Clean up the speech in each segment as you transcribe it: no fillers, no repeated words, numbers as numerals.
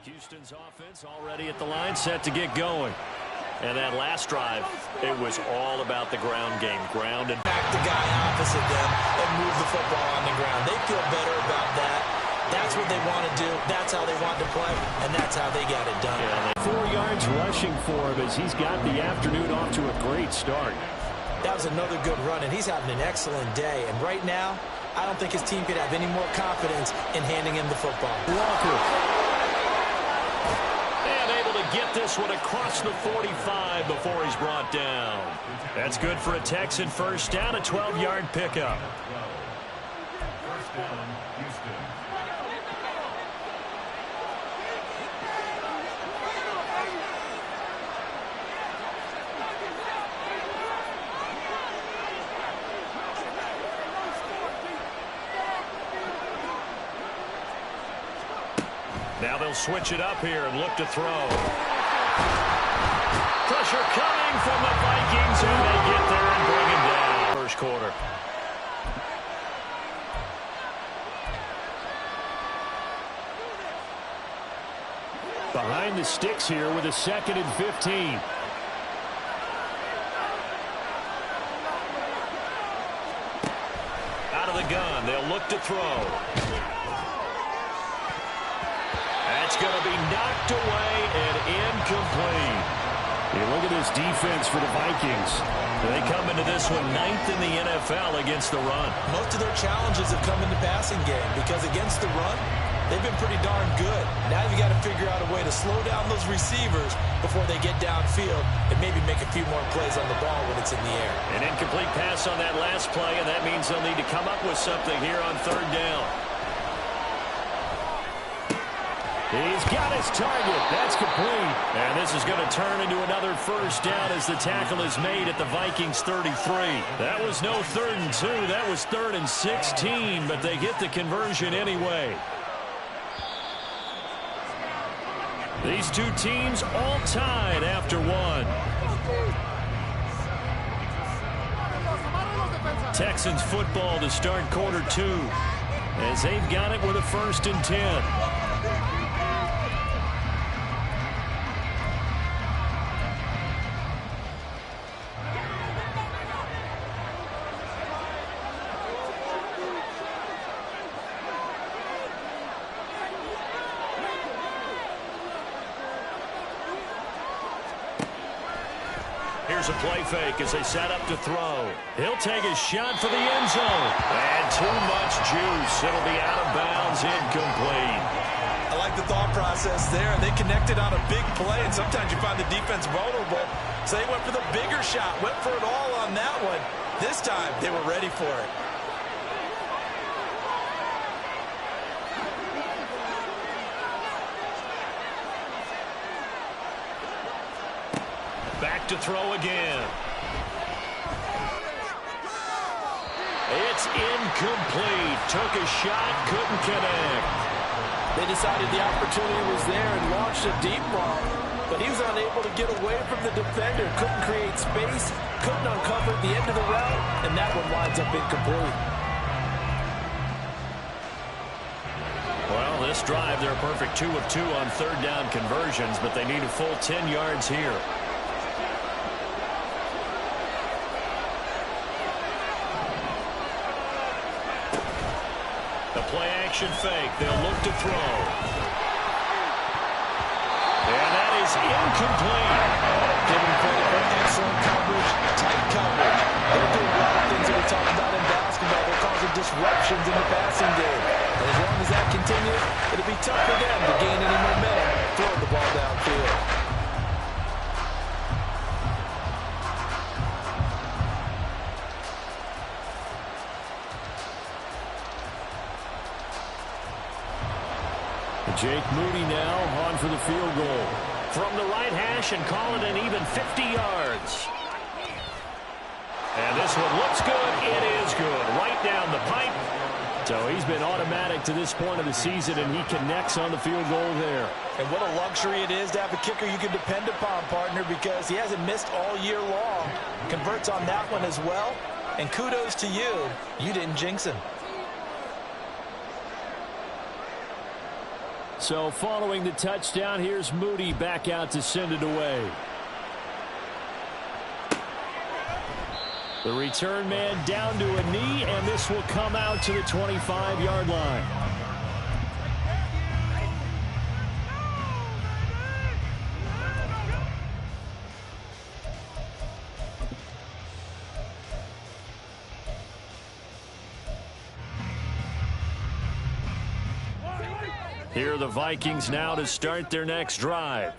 Houston's offense already at the line, set to get going. And that last drive, it was all about the ground game. Ground and back the guy opposite them and move the football on the ground. They feel better about that. That's what they want to do. That's how they want to play, and that's how they got it done. Yeah, 4 yards rushing for him as he's got the afternoon off to a great start. That was another good run, and he's having an excellent day. And right now, I don't think his team could have any more confidence in handing him the football. Walker. And able to get this one across the 45 before he's brought down. That's good for a Texan first down, a 12-yard pickup. First down, Houston. Now they'll switch it up here and look to throw. Pressure coming from the Vikings, and they get there and bring him down. First quarter. Behind the sticks here with a 2nd and 15. Out of the gun, they'll look to throw. That's going to be knocked away and incomplete. You look at this defense for the Vikings. They come into this one 9th in the NFL against the run. Most of their challenges have come in the passing game because against the run, they've been pretty darn good. Now you've got to figure out a way to slow down those receivers before they get downfield and maybe make a few more plays on the ball when it's in the air. An incomplete pass on that last play, and that means they'll need to come up with something here on 3rd down. He's got his target. That's complete. And this is going to turn into another first down as the tackle is made at the Vikings 33. That was no 3rd and 2. That was 3rd and 16, but they get the conversion anyway. These two teams all tied after one. Texans football to start quarter 2 as they've got it with a 1st and 10. Here's a play fake as they set up to throw. He'll take a shot for the end zone. And too much juice. It'll be out of bounds, incomplete. I like the thought process there. They connected on a big play, and sometimes you find the defense vulnerable. So they went for the bigger shot, went for it all on that one. This time, they were ready for it. Back to throw again. It's incomplete. Took a shot, couldn't connect. They decided the opportunity was there and launched a deep ball, but he was unable to get away from the defender. Couldn't create space, couldn't uncover the end of the route, and that one winds up incomplete. Well, this drive, they're a perfect 2 of 2 on 3rd down conversions, but they need a full 10 yards here. Play-action fake. They'll look to throw. And that is incomplete. Give him credit for excellent coverage, tight coverage. They're doing a lot of things that we talked about in basketball. They're causing disruptions in the passing game. And as long as that continues, it'll be tough for them to gain any momentum throwing the ball downfield. Jake Moody now on for the field goal. From the right hash and call it an even 50 yards. And this one looks good. It is good. Right down the pipe. So he's been automatic to this point of the season, and he connects on the field goal there. And what a luxury it is to have a kicker you can depend upon, partner, because he hasn't missed all year long. Converts on that one as well. And kudos to you. You didn't jinx him. So following the touchdown, here's Moody back out to send it away. The return man down to a knee, and this will come out to the 25-yard line. Here are the Vikings now to start their next drive.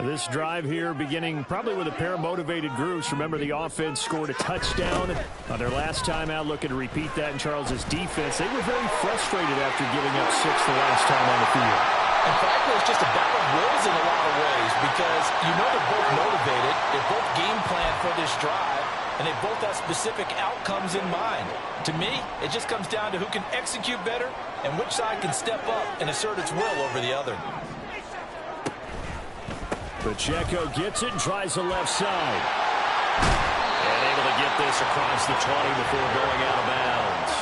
This drive here beginning probably with a pair of motivated groups. Remember, the offense scored a touchdown on their last time out. Looking to repeat that in Charles's defense. They were very frustrated after giving up 6 the last time on the field. And frankly, it's just a battle of wills in a lot of ways because you know they're both motivated. They're both game planned for this drive, and they both have specific outcomes in mind. To me, it just comes down to who can execute better and which side can step up and assert its will over the other. Pacheco gets it and tries the left side. And able to get this across the 20 before going out of bounds.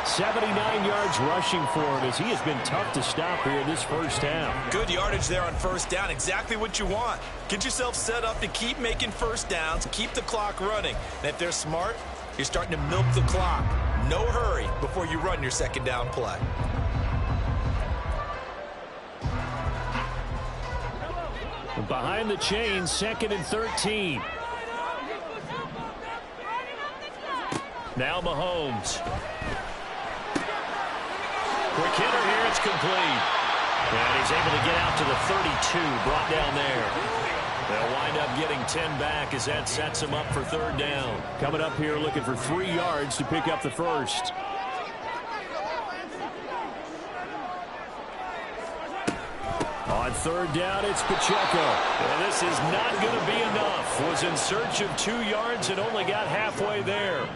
79 yards rushing for him as he has been tough to stop here in this first half. Good yardage there on first down. Exactly what you want. Get yourself set up to keep making first downs, keep the clock running. And if they're smart, you're starting to milk the clock. No hurry before you run your second down play. Behind the chains, 2nd and 13. Now Mahomes. Quick hitter here, it's complete. And he's able to get out to the 32, brought down there. They'll wind up getting 10 back as that sets him up for 3rd down. Coming up here looking for 3 yards to pick up the first. On 3rd down, it's Pacheco. And this is not going to be enough. Was in search of 2 yards and only got halfway there.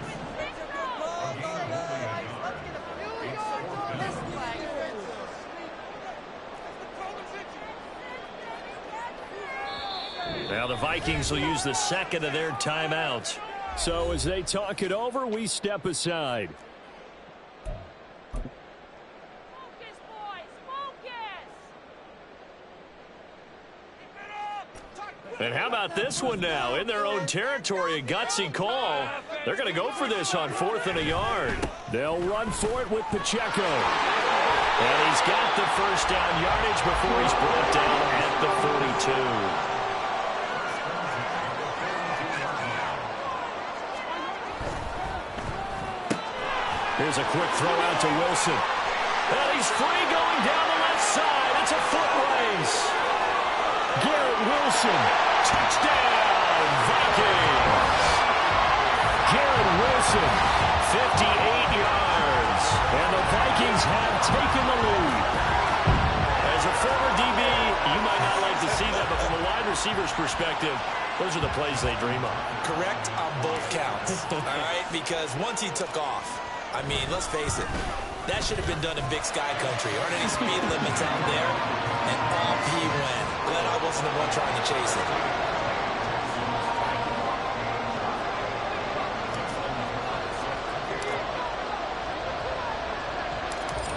Now the Vikings will use the 2nd of their timeouts. So as they talk it over, we step aside. And how about this one now? In their own territory, a gutsy call. They're going to go for this on 4th and a yard. They'll run for it with Pacheco. And he's got the first down yardage before he's brought down at the 42. Here's a quick throw out to Wilson. And he's free going down the left side. It's a foot race. Garrett Wilson, touchdown, Vikings. Garrett Wilson, 58 yards. And the Vikings have taken the lead. As a former DB, you might not like to see that, but from a wide receiver's perspective, those are the plays they dream of. Correct on both counts. All right, because once he took off, I mean, let's face it, that should have been done in Big Sky Country. Aren't any speed limits out there? And off he went. Glad I wasn't the one trying to chase it.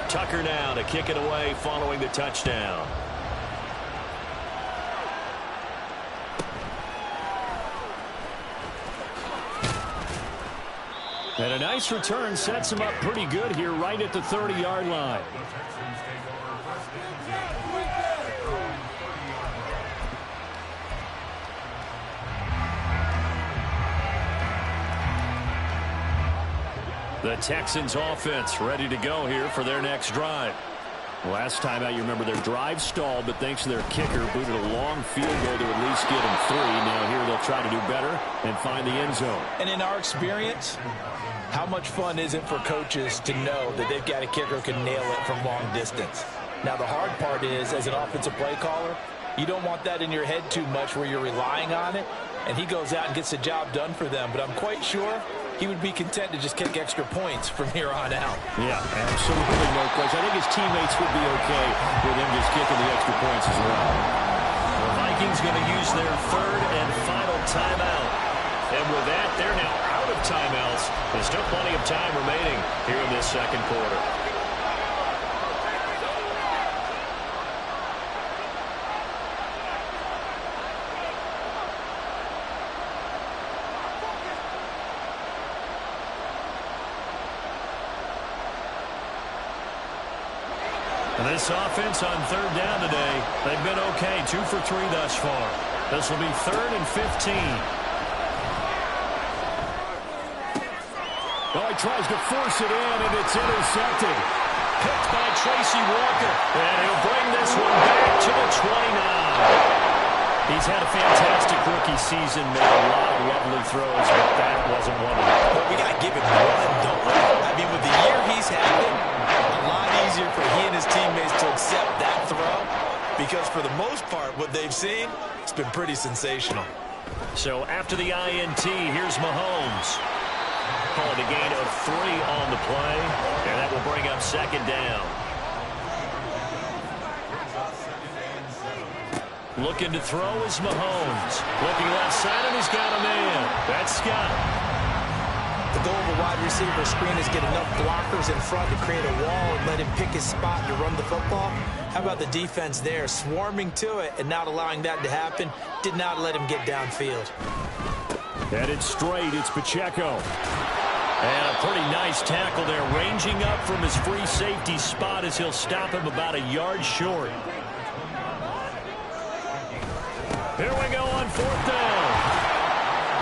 Tucker now to kick it away following the touchdown. And a nice return sets him up pretty good here right at the 30-yard line. The Texans offense ready to go here for their next drive. Last time out, you remember their drive stalled, but thanks to their kicker, booted a long field goal to at least get them 3. Now here they'll try to do better and find the end zone. And in our experience, how much fun is it for coaches to know that they've got a kicker who can nail it from long distance? Now the hard part is, as an offensive play caller, you don't want that in your head too much where you're relying on it, and he goes out and gets the job done for them. But I'm quite sure he would be content to just kick extra points from here on out. Yeah, absolutely no question. I think his teammates would be okay with him just kicking the extra points as well. The Vikings going to use their 3rd and final timeout. And with that, they're now out of timeouts. There's still plenty of time remaining here in this second quarter. And this offense on third down today, they've been okay, 2 for 3 thus far. This will be 3rd and 15. Oh, he tries to force it in, and it's intercepted. Picked by Tracy Walker. And he'll bring this one back to the 29. He's had a fantastic rookie season, made a lot of lovely throws, but that wasn't one of them. But we got to give it one, don't we? I mean, with the year he's having, a lot easier for he and his teammates to accept that throw, because for the most part, what they've seen, it's been pretty sensational. So after the INT, here's Mahomes. Called a gain of 3 on the play, and that will bring up 2nd down. Looking to throw is Mahomes. Looking left side, and he's got a man. That's Scott. The goal of a wide receiver screen is get enough blockers in front to create a wall and let him pick his spot to run the football. How about the defense there, swarming to it and not allowing that to happen? Did not let him get downfield. Headed straight, it's Pacheco. And a pretty nice tackle there, ranging up from his free safety spot as he'll stop him about a yard short. Here we go on 4th down.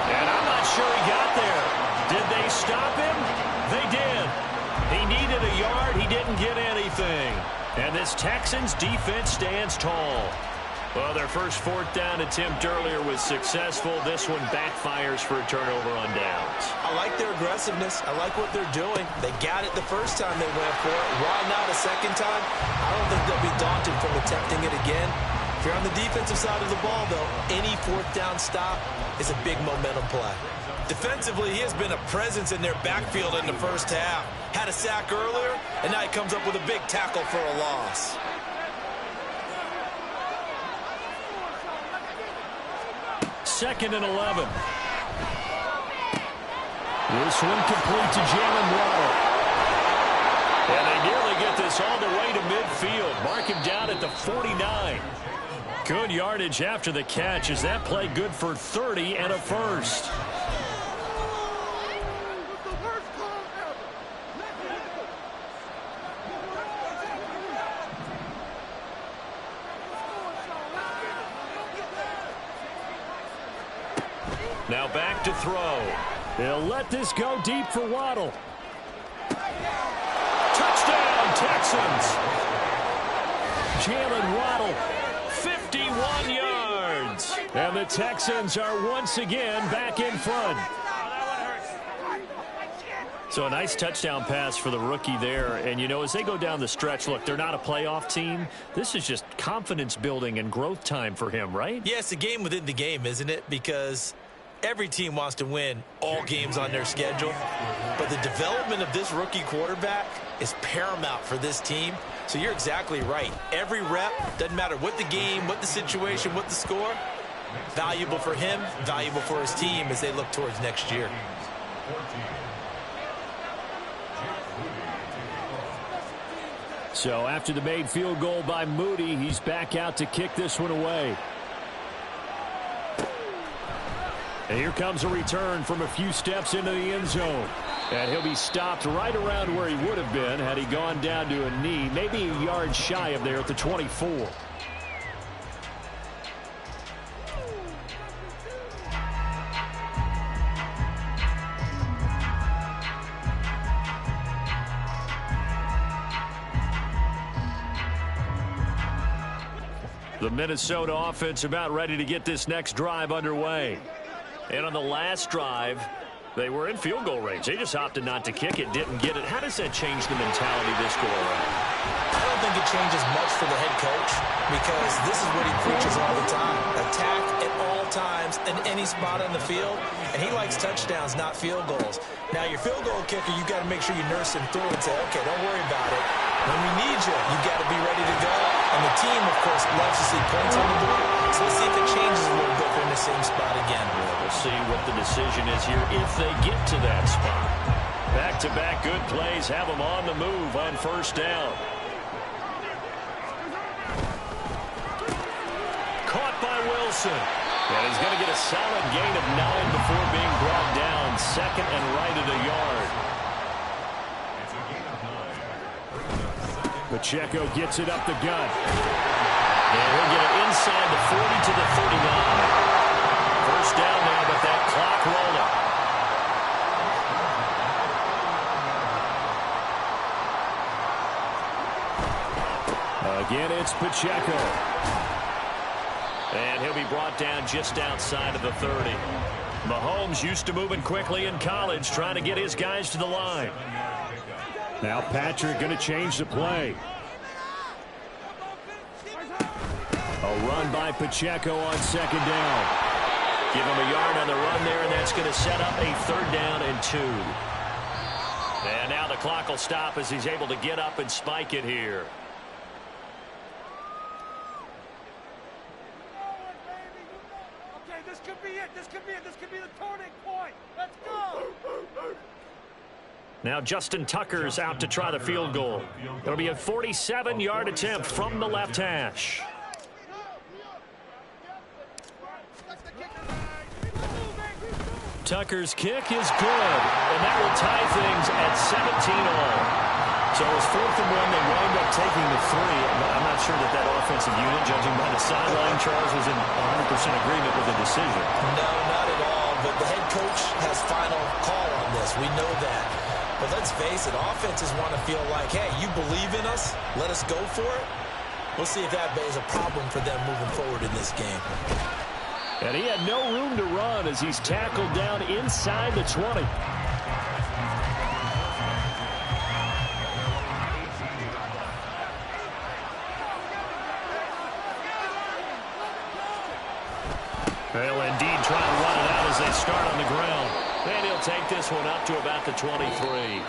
And I'm not sure he got there. Did they stop him? They did. He needed a yard. He didn't get anything. And this Texans defense stands tall. Well, their first 4th down attempt earlier was successful. This one backfires for a turnover on downs. I like their aggressiveness. I like what they're doing. They got it the first time they went for it. Why not a second time? I don't think they'll be daunted from attempting it again. If you're on the defensive side of the ball, though, any 4th down stop is a big momentum play. Defensively, he has been a presence in their backfield in the first half. Had a sack earlier, and now he comes up with a big tackle for a loss. Second and 11. This one complete to Jalen Waddle. And they nearly get this all the way to midfield. Mark him down at the 49. Good yardage after the catch. Is that play good for 30 and a first? Now back to throw. They'll let this go deep for Waddle. Touchdown, Texans. Jalen Waddle, 51 yards. And the Texans are once again back in front. So a nice touchdown pass for the rookie there. And, you know, as they go down the stretch, look, they're not a playoff team. This is just confidence building and growth time for him, right? Yeah, it's a game within the game, isn't it? Because every team wants to win all games on their schedule. But the development of this rookie quarterback is paramount for this team. So you're exactly right. Every rep, doesn't matter what the game, what the situation, what the score, valuable for him, valuable for his team as they look towards next year. So after the made field goal by Moody, he's back out to kick this one away. And here comes a return from a few steps into the end zone. And he'll be stopped right around where he would have been had he gone down to a knee, maybe a yard shy of there at the 24. The Minnesota offense about ready to get this next drive underway. And on the last drive, they were in field goal range. They just opted not to kick it, didn't get it. How does that change the mentality this go around? I don't think it changes much for the head coach because this is what he preaches all the time. Attack at all times in any spot on the field. And he likes touchdowns, not field goals. Now, your field goal kicker, you got to make sure you nurse him through and say, okay, don't worry about it. When we need you, you got to be ready to go. And the team, of course, loves to see points on the board. So let's see if it changes a little bit in the same spot again. We'll see what the decision is here if they get to that spot. Back-to-back good plays have them on the move on first down. Caught by Wilson. And he's going to get a solid gain of 9 before being brought down. Second and right at a yard. Pacheco gets it up the gut. And he'll get it inside the 40 to the 39. First down now, but that clock rolling. Again, it's Pacheco. And he'll be brought down just outside of the 30. Mahomes used to moving quickly in college, trying to get his guys to the line. Now Patrick going to change the play. A run by Pacheco on second down. Give him a yard on the run there, and that's going to set up a 3rd down and 2. And now the clock will stop as he's able to get up and spike it here. Okay, this could be it. This could be it. This could be the turning point. Let's go. Now Justin Tucker's out to try the field goal. It'll be a 47-yard attempt from the left hash. Tucker's kick is good, and that will tie things at 17-all. So it was 4th and 1. They wind up taking the 3. I'm not sure that that offensive unit, judging by the sideline, Charles, was in 100% agreement with the decision. No, not at all. But the head coach has final call on this. We know that. But let's face it, offenses want to feel like, hey, you believe in us, let us go for it. We'll see if that is a problem for them moving forward in this game. And he had no room to run as he's tackled down inside the 20. They'll indeed try to run it out as they start on the ground. And he'll take this one up to about the 23.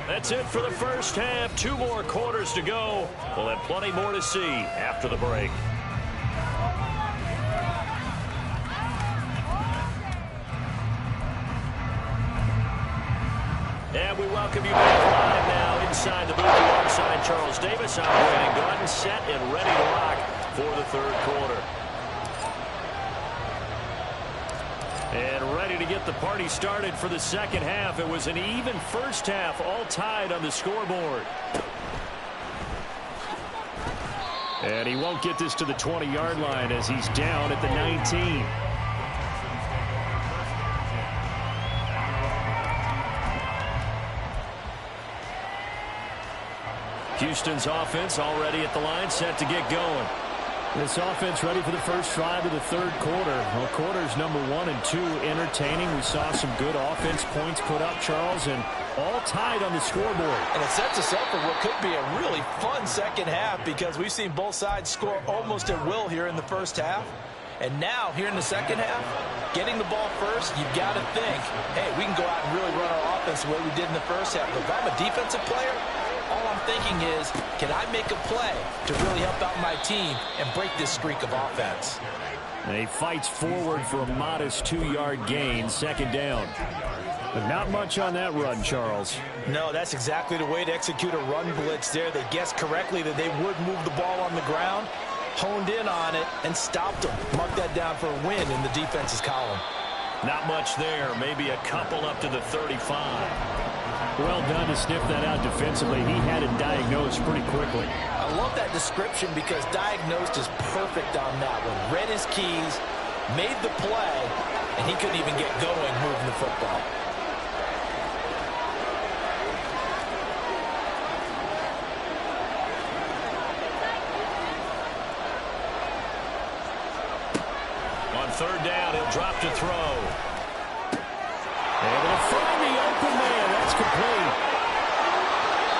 That's it for the first half. 2 more quarters to go. We'll have plenty more to see after the break. And we welcome you back live now inside the booth alongside Charles Davis. I'm Brandon Gaudin, set and ready to rock for the 3rd quarter. And ready to get the party started for the 2nd half. It was an even first half, all tied on the scoreboard. And he won't get this to the 20-yard line as he's down at the 19. Houston's offense already at the line, set to get going. This offense ready for the first drive of the 3rd quarter. Well, quarters number 1 and 2 entertaining. We saw some good offense points put up, Charles, and all tied on the scoreboard. And it sets us up for what could be a really fun 2nd half because we've seen both sides score almost at will here in the first half. And now, here in the 2nd half, getting the ball first, you've got to think, hey, we can go out and really run our offense the way we did in the first half. But if I'm a defensive player, all I'm thinking is, can I make a play to really help out my team and break this streak of offense? And he fights forward for a modest 2-yard gain, 2nd down. But not much on that run, Charles. No, that's exactly the way to execute a run blitz there. They guessed correctly that they would move the ball on the ground, honed in on it, and stopped them. Mark that down for a win in the defense's column. Not much there. Maybe a couple up to the 35. Well done to sniff that out defensively. He had it diagnosed pretty quickly. I love that description because diagnosed is perfect on that one. Read his keys, made the play, and he couldn't even get going moving the football. On 3rd down, he'll drop to throw. Able to find the open man. That's complete.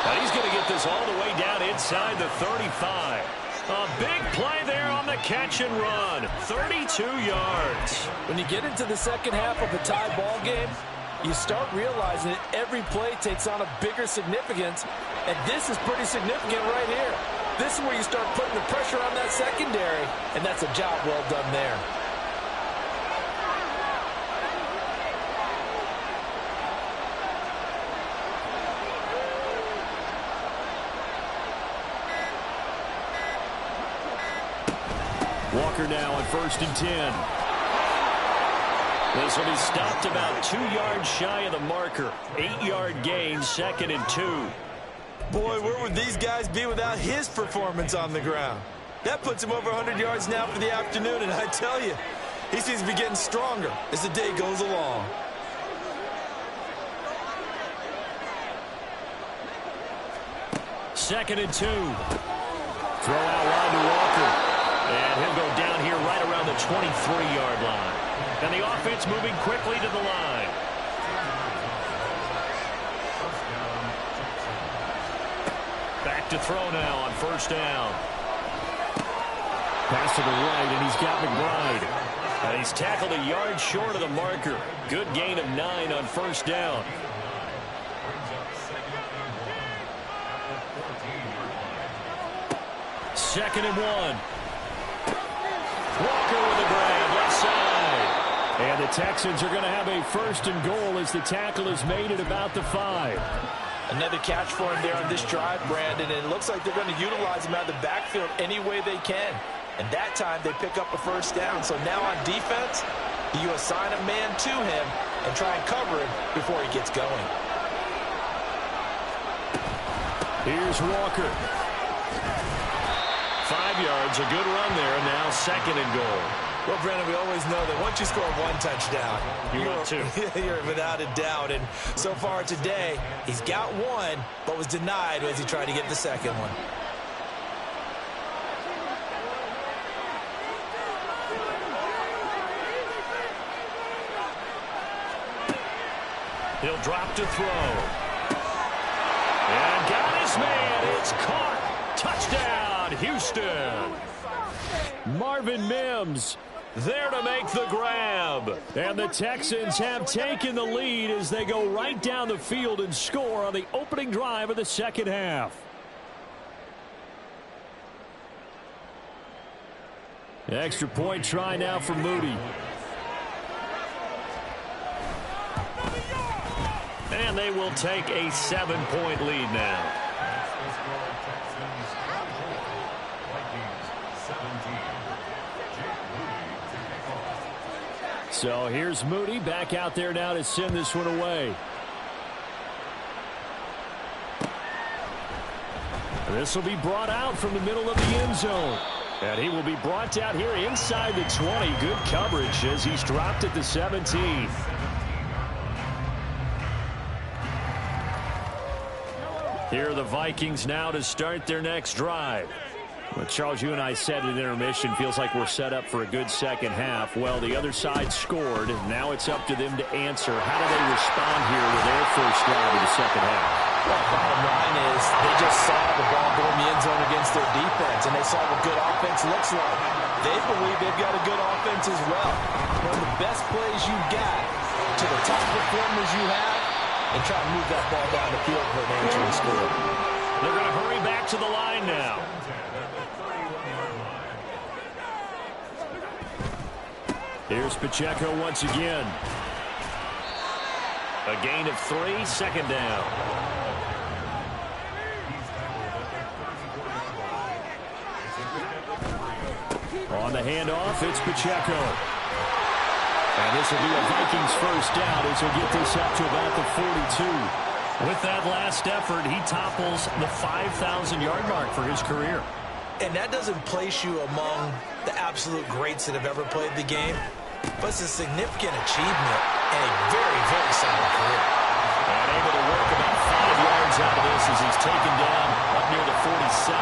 Now he's going to get this all the way down inside the 35. A big play there on the catch and run. 32 yards. When you get into the 2nd half of a tie ball game, you start realizing that every play takes on a bigger significance, and this is pretty significant right here. This is where you start putting the pressure on that secondary, and that's a job well done there. Walker now on 1st and 10. This will be stopped about 2 yards shy of the marker. 8-yard gain, 2nd and 2. Boy, where would these guys be without his performance on the ground? That puts him over 100 yards now for the afternoon, and I tell you, he seems to be getting stronger as the day goes along. Second and 2. Throw out wide to Walker. And he'll go down here right around the 23-yard line. And the offense moving quickly to the line. Back to throw now on first down. Pass to the right, and he's got McBride. And he's tackled a yard short of the marker. Good gain of 9 on first down. Second and 1. Walker with a grab left side. And the Texans are going to have a first and goal as the tackle is made at about the 5. Another catch for him there on this drive, Brandon, and it looks like they're going to utilize him out of the backfield any way they can. And that time they pick up a first down. So now on defense, you assign a man to him and try and cover him before he gets going. Here's Walker. 5 yards, a good run there, and now second and goal. Well, Brandon, we always know that once you score one touchdown, you're without a doubt. And so far today, he's got one, but was denied as he tried to get the second one. He'll drop to throw. And got his man. It's caught. Touchdown, Houston. Marvin Mims there to make the grab. And the Texans have taken the lead as they go right down the field and score on the opening drive of the second half. Extra point try now for Moody. And they will take a 7-point lead now. So here's Moody back out there now to send this one away. This will be brought out from the middle of the end zone. And he will be brought down here inside the 20. Good coverage as he's dropped at the 17. Here are the Vikings now to start their next drive. Well, Charles, you and I said at intermission, feels like we're set up for a good second half. Well, the other side scored. Now it's up to them to answer. How do they respond here with their first drive of the second half? Well, bottom line is they just saw the ball go in the end zone against their defense, and they saw what good offense looks like. They believe they've got a good offense as well. One of the best plays you've got to the top performers you have, and try to move that ball down the field for an answering score. They're going to hurry back to the line now. Here's Pacheco once again. A gain of 3, second down. On the handoff, it's Pacheco. And this will be a Vikings first down as he'll get this up to about the 42. With that last effort, he topples the 5,000-yard mark for his career. And that doesn't place you among the absolute greats that have ever played the game, but it's a significant achievement and a very, very solid career. And able to work about 5 yards out of this as he's taken down up near the 47.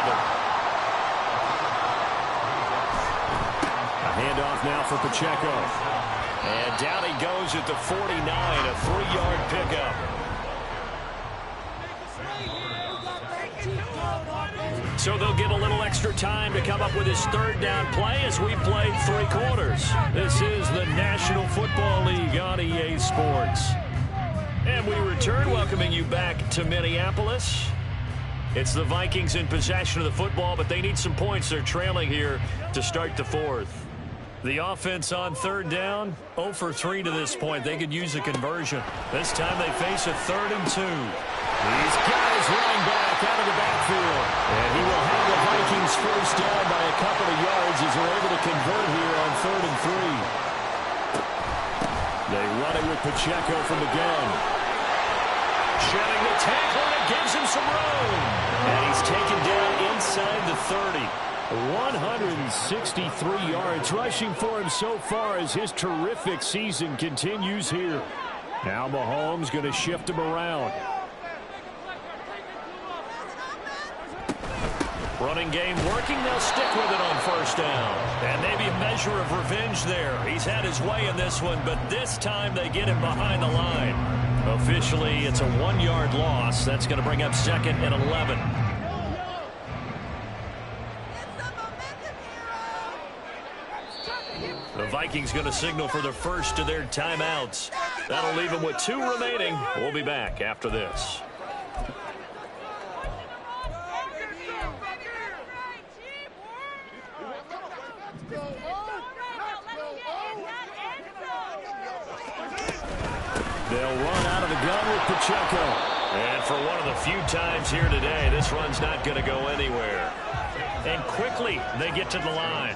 A handoff now for Pacheco. And down he goes at the 49, a 3-yard pickup. So they'll get a little extra time to come up with his third down play as we played 3 quarters. This is the National Football League on EA Sports. And we return, welcoming you back to Minneapolis. It's the Vikings in possession of the football, but they need some points. They're trailing here to start the 4th. The offense on third down, 0 for 3 to this point. They could use a conversion. This time they face a 3rd and 2. He's got his running back out of the backfield. And he will have the Vikings first down by a couple of yards as they're able to convert here on 3rd and 3. They run it with Pacheco from the gun. Shedding the tackle, and it gives him some room. And he's taken down inside the 30. 163 yards rushing for him so far as his terrific season continues here. Now Mahomes going to shift him around. Running game working. They'll stick with it on first down. And maybe a measure of revenge there. He's had his way in this one, but this time they get him behind the line. Officially, it's a 1-yard loss. That's going to bring up 2nd and 11. The Vikings going to signal for the first of their timeouts. That'll leave them with 2 remaining. We'll be back after this. They'll run out of the gun with Pacheco. And for one of the few times here today, this run's not going to go anywhere. And quickly, they get to the line.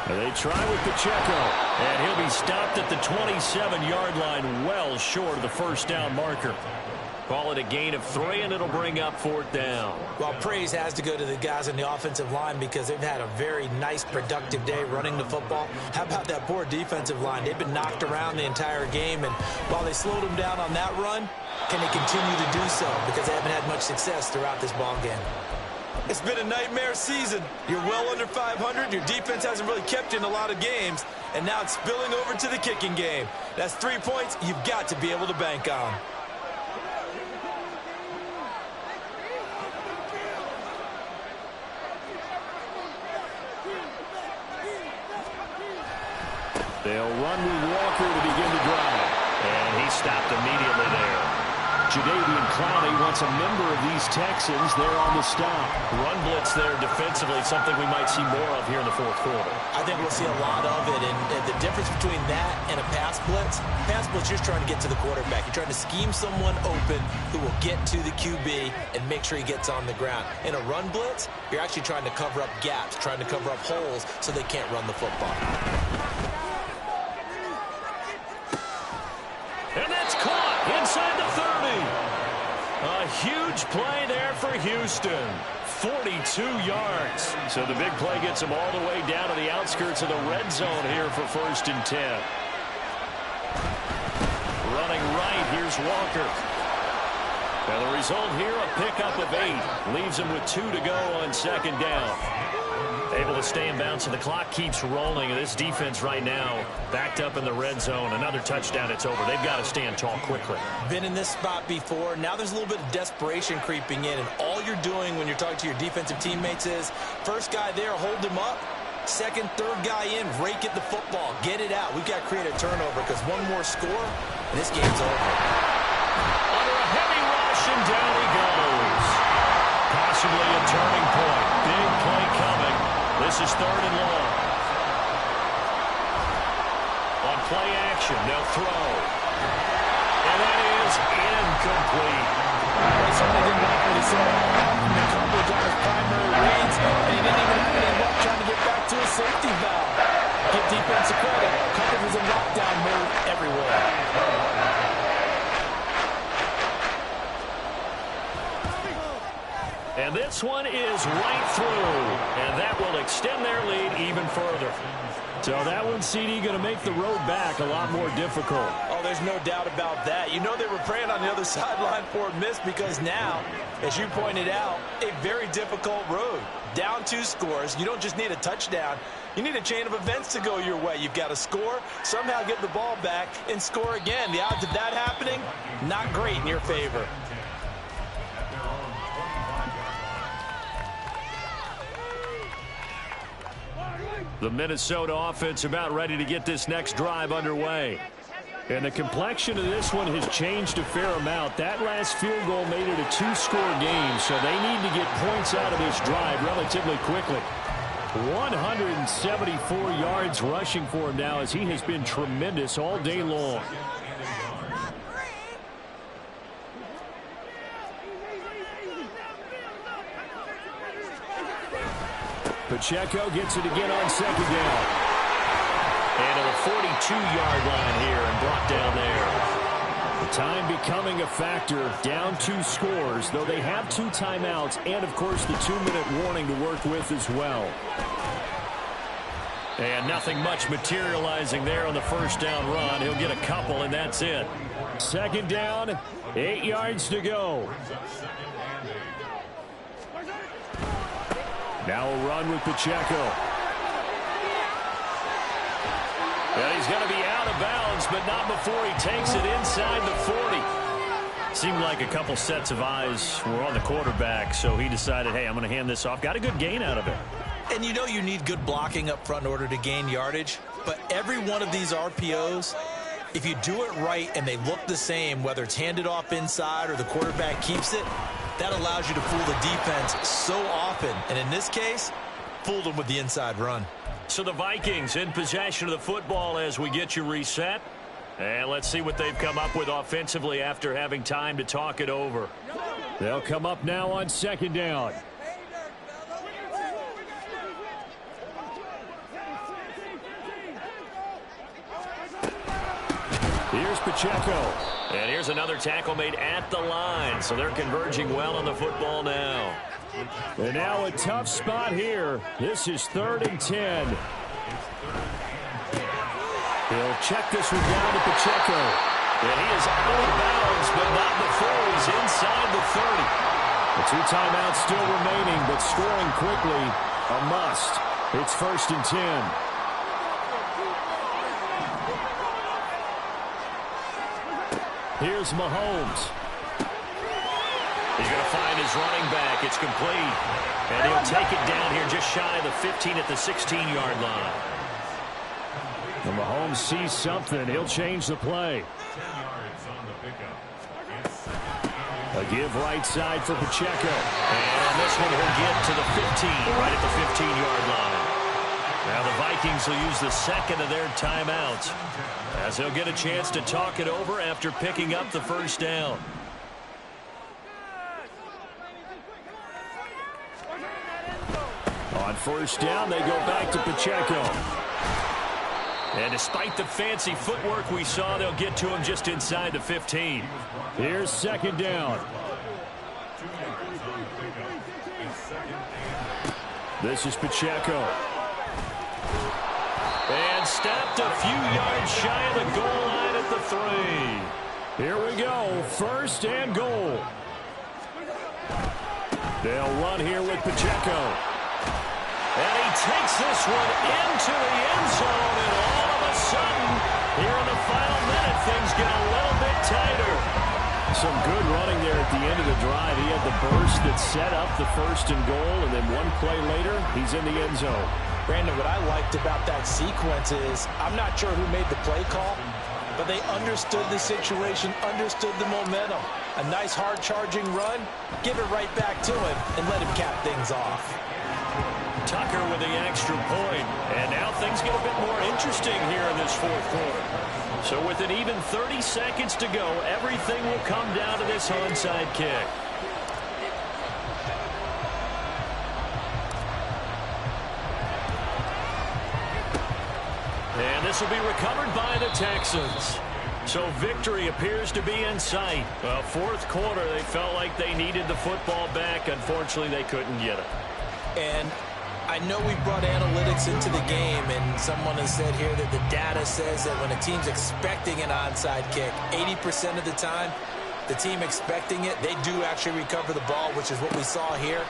They try with Pacheco. And he'll be stopped at the 27-yard line, well short of the first down marker. Call it a gain of 3, and it'll bring up 4th down. Well, praise has to go to the guys on the offensive line because they've had a very nice, productive day running the football. How about that poor defensive line? They've been knocked around the entire game, and while they slowed them down on that run, can they continue to do so? Because they haven't had much success throughout this ball game. It's been a nightmare season. You're well under 500. Your defense hasn't really kept you in a lot of games, and now it's spilling over to the kicking game. That's 3 points you've got to be able to bank on. They'll run with Walker to begin the drive. And he stopped immediately there. Jadeveon Clowney wants a member of these Texans there on the stop. Run blitz there defensively, something we might see more of here in the 4th quarter. I think we'll see a lot of it, and the difference between that and a pass blitz, you're just trying to get to the quarterback. You're trying to scheme someone open who will get to the QB and make sure he gets on the ground. In a run blitz, you're actually trying to cover up gaps, trying to cover up holes so they can't run the football. And that's caught inside the 30. A huge play there for Houston. 42 yards. So the big play gets them all the way down to the outskirts of the red zone here for 1st and 10. Running right, here's Walker. And the result here, a pickup of 8. Leaves them with 2 to go on 2nd down. Able to stay in bounds, and the clock keeps rolling. And this defense right now backed up in the red zone. Another touchdown, it's over. They've got to stand tall quickly. Been in this spot before. Now there's a little bit of desperation creeping in, and all you're doing when you're talking to your defensive teammates is first guy there, hold him up. Second, third guy in, rake at the football. Get it out. We've got to create a turnover because one more score, and this game's over. Under a heavy rush, and down he goes. Possibly a turning point. Big play coming. This is 3rd and long. On play action, they'll throw. And that is incomplete. Well, somebody didn't like what he saw. The coverage on his primary reads, and he didn't even have any luck trying to get back to his safety valve. Give defensive credit. Coverage was in lockdown mode everywhere. And this one is right through. And that will extend their lead even further. So that one, CD, going to make the road back a lot more difficult. Oh, there's no doubt about that. You know they were praying on the other sideline for a miss because now, as you pointed out, a very difficult road. Down 2 scores. You don't just need a touchdown. You need a chain of events to go your way. You've got to score, somehow get the ball back, and score again. The odds of that happening, not great in your favor. The Minnesota offense about ready to get this next drive underway. And the complexion of this one has changed a fair amount. That last field goal made it a 2-score game, so they need to get points out of this drive relatively quickly. 174 yards rushing for him now as he has been tremendous all day long. Pacheco gets it again on 2nd down. And to the 42-yard line here and brought down there. The time becoming a factor, down 2 scores, though they have 2 timeouts and, of course, the 2-minute warning to work with as well. And nothing much materializing there on the first down run. He'll get a couple, and that's it. Second down, 8 yards to go. Now a run with Pacheco. And he's going to be out of bounds, but not before he takes it inside the 40. Seemed like a couple sets of eyes were on the quarterback, so he decided, hey, I'm going to hand this off. Got a good gain out of it. And you know you need good blocking up front in order to gain yardage, but every one of these RPOs, if you do it right and they look the same, whether it's handed off inside or the quarterback keeps it, that allows you to fool the defense so often. And in this case, fooled them with the inside run. So the Vikings in possession of the football as we get you reset. And let's see what they've come up with offensively after having time to talk it over. They'll come up now on second down. Here's Pacheco. And here's another tackle made at the line. So they're converging well on the football now. And now a tough spot here. This is 3rd and 10. He'll check this one down to Pacheco. And he is out of bounds, but not before he's inside the 30. The 2 timeouts still remaining, but scoring quickly, a must. It's 1st and 10. Here's Mahomes. He's going to find his running back. It's complete. And he'll take it down here just shy of the 15 at the 16-yard line. And Mahomes sees something. He'll change the play. 10 yards on the pickup. A give right side for Pacheco. And this one will get to the 15, right at the 15-yard line. Now the Vikings will use the second of their timeouts, as they'll get a chance to talk it over after picking up the first down. On first down, they go back to Pacheco. And despite the fancy footwork we saw, they'll get to him just inside the 15. Here's second down. This is Pacheco. And stopped a few yards shy of the goal line at the 3. Here we go, 1st and goal. They'll run here with Pacheco. And he takes this one into the end zone, and all of a sudden, here in the final minute, things get a little bit tighter. Some good running there at the end of the drive. He had the burst that set up the 1st and goal, and then one play later, he's in the end zone. Brandon, what I liked about that sequence is, I'm not sure who made the play call, but they understood the situation, understood the momentum. A nice hard charging run, give it right back to him, and let him cap things off. Tucker with the extra point, and now things get a bit more interesting here in this 4th quarter. So with an even 30 seconds to go, everything will come down to this onside kick. And this will be recovered by the Texans. So victory appears to be in sight. Well, 4th quarter, they felt like they needed the football back. Unfortunately, they couldn't get it. And I know we brought analytics into the game, and someone has said here that the data says that when a team's expecting an onside kick, 80% of the time, the team expecting it, they do actually recover the ball, which is what we saw here.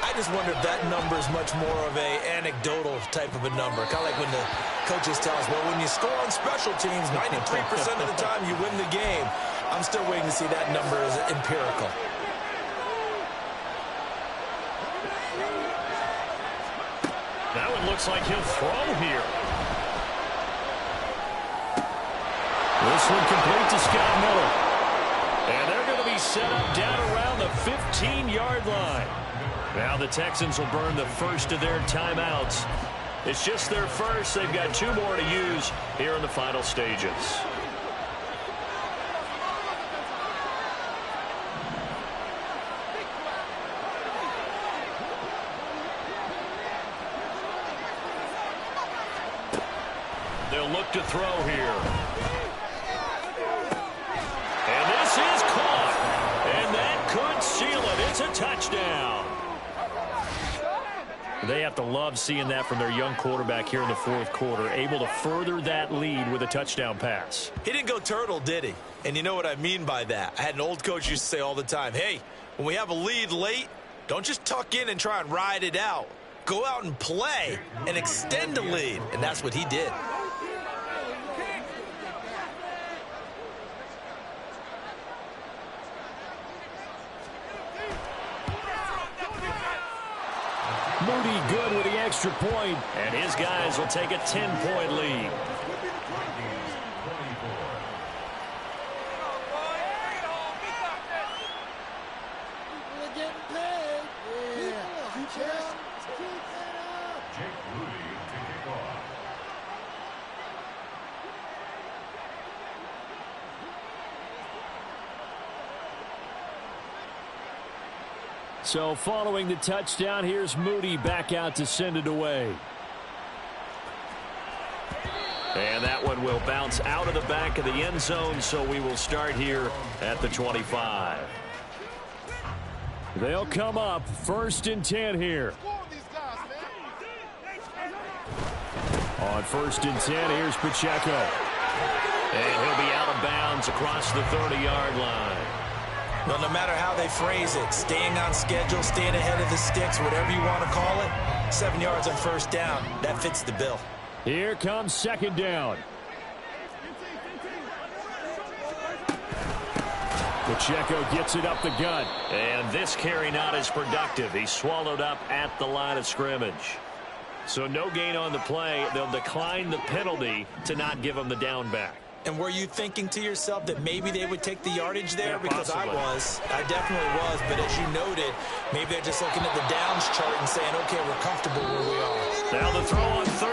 I just wonder if that number is much more of a anecdotal type of a number. Kind of like when the coaches tell us, well, when you score on special teams, 93% of the time you win the game. I'm still waiting to see that number as empirical. That one looks like he'll throw here. This one complete to Scott Miller. And they're going to be set up down around the 15-yard line. Now the Texans will burn the first of their timeouts. It's just their first. They've got 2 more to use here in the final stages. they'll look to throw here. And this is caught. And that could seal it. It's a touchdown. They have to love seeing that from their young quarterback here in the fourth quarter, able to further that lead with a touchdown pass. He didn't go turtle, did he? And you know what I mean by that. I had an old coach used to say all the time, hey, when we have a lead late, don't just tuck in and try and ride it out. Go out and play and extend the lead. And that's what he did. Moody good with the extra point, and his guys will take a 10-point lead. So following the touchdown, here's Moody back out to send it away. And that one will bounce out of the back of the end zone, so we will start here at the 25. They'll come up 1st and 10 here. On 1st and 10, here's Pacheco. And he'll be out of bounds across the 30-yard line. Well, no matter how they phrase it, staying on schedule, staying ahead of the sticks, whatever you want to call it, 7 yards on 1st down, that fits the bill. Here comes 2nd down. Pacheco gets it up the gut. And this carry not as productive. He's swallowed up at the line of scrimmage. So no gain on the play. They'll decline the penalty to not give him the down back. And were you thinking to yourself that maybe they would take the yardage there? Yeah, because possibly. I definitely was. But as you noted, maybe they're just looking at the downs chart and saying, okay, we're comfortable where we are. Now the throw on 3rd